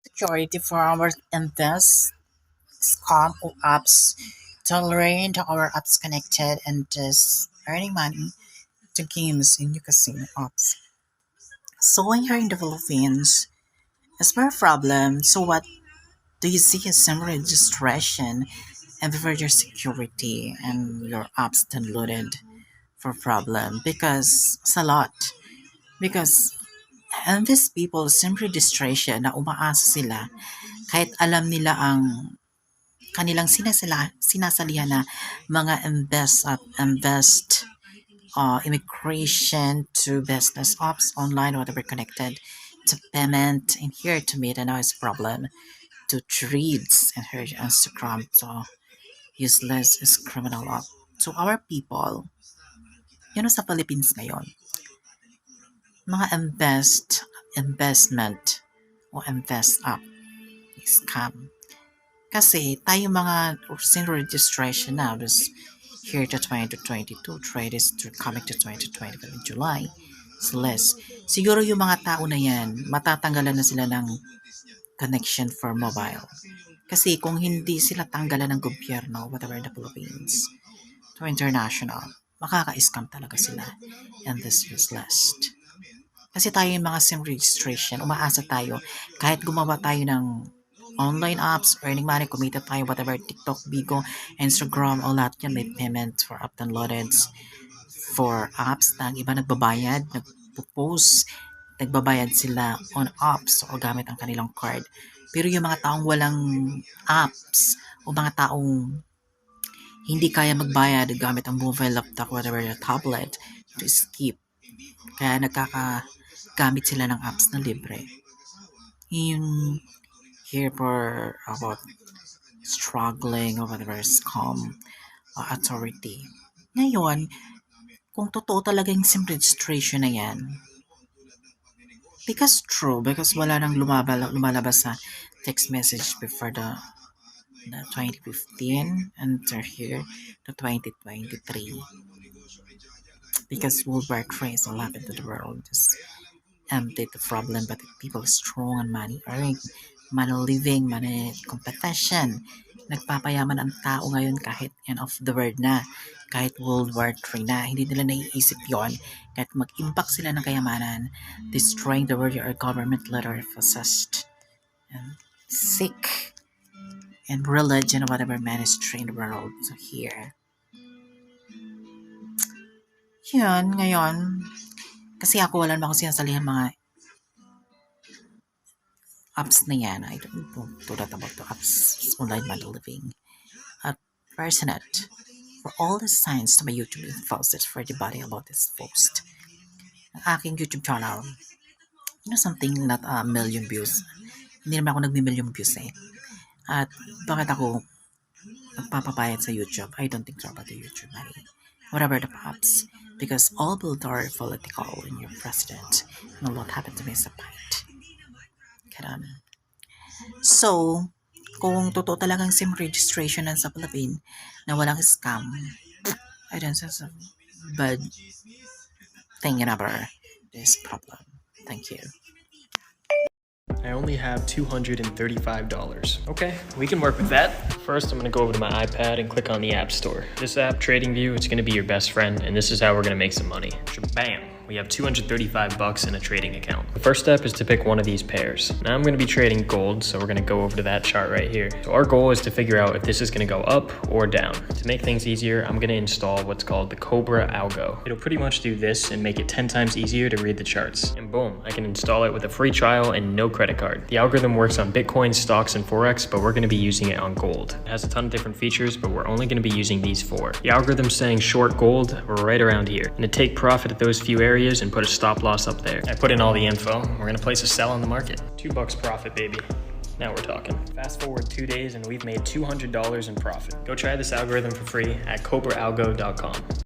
security for our invest scam or apps tolerate our apps connected and just earning money to games in new casino apps. So when you're in the Philippines, it's more problem. So what do you see as some registration and further security and your apps downloaded for problem because it's a lot. Because and these people some registration na umaasa sila kahit alam nila ang kanilang sinasalihan na mga invest immigration to business ops online whatever connected to payment and here to meet a noise problem to trades and her Instagram to useless is criminal up to our people sa Philippines ngayon mga investment o invest up scam kasi tayo mga sin registration na was here to 2022 trade is to coming to 2025 in July it's less siguro yung mga tao na yan matatanggalan na sila ng connection for mobile kasi kung hindi sila tanggalan ng gobyerno whatever the Philippines to international makaka-scam talaga sila and this is last kasi tayo yung mga SIM registration umaasa tayo kahit gumawa tayo ng online apps, earning money, kumita tayo, whatever, TikTok, Bigo, Instagram, all that yan, may payment for app downloaded, for apps, na iba nagbabayad, nagpo-post, nagbabayad sila on apps o gamit ang kanilang card. Pero yung mga taong walang apps o mga taong hindi kaya magbayad gamit ang mobile, laptop, whatever, tablet, to skip. Kaya nagkakagamit sila ng apps na libre. Yung here for about struggling or whatever scam authority. Ngayon, kung totoo talaga yung SIM registration na yan, because wala nang lumalabas sa text message before the 2015 and they're here the 2023 because World War III is all happened to the world just empty the problem but people strong and money earning money living, money competition. Nagpapayaman ang tao ngayon kahit end of the world na. Kahit World War III na. Hindi nila naiisip yon kahit mag-impact sila ng kayamanan, destroying the world or government letter possessed and sick and religion or whatever ministry in the world so here. Yun, ngayon, kasi ako wala naman ako sinasalihan mga apps na yan. I don't know that about the apps online money living. At Personet, for all the signs to my YouTube posted for the body about this post. Ang aking YouTube channel, something not a million views. Hindi naman ako nagmi-million views eh. At bakit ako nagpapapayad sa YouTube? I don't think so about the YouTube money. Whatever the apps. Because all built are political in your president. And a lot happened to me sa fight. So, kung totoo talagang SIM registration nan sa Philippines na walang scam, I don't see a bad thing ever this problem. Thank you. I only have $235. Okay, we can work with that. First, I'm gonna go over to my iPad and click on the App Store. This app, TradingView, it's gonna be your best friend, and this is how we're gonna make some money. Bam! We have 235 bucks in a trading account. The first step is to pick one of these pairs. Now I'm gonna be trading gold, so we're gonna go over to that chart right here. So our goal is to figure out if this is gonna go up or down. To make things easier, I'm gonna install what's called the Cobra Algo. It'll pretty much do this and make it 10 times easier to read the charts. And boom, I can install it with a free trial and no credit card. The algorithm works on Bitcoin, stocks, and Forex, but we're gonna be using it on gold. It has a ton of different features, but we're only gonna be using these 4. The algorithm's saying short gold, we're right around here. And to take profit at those few areas and put a stop loss up there. I put in all the info. We're gonna place a sell on the market. $2 profit, baby. Now we're talking. Fast forward 2 days and we've made $200 in profit. Go try this algorithm for free at cobraalgo.com.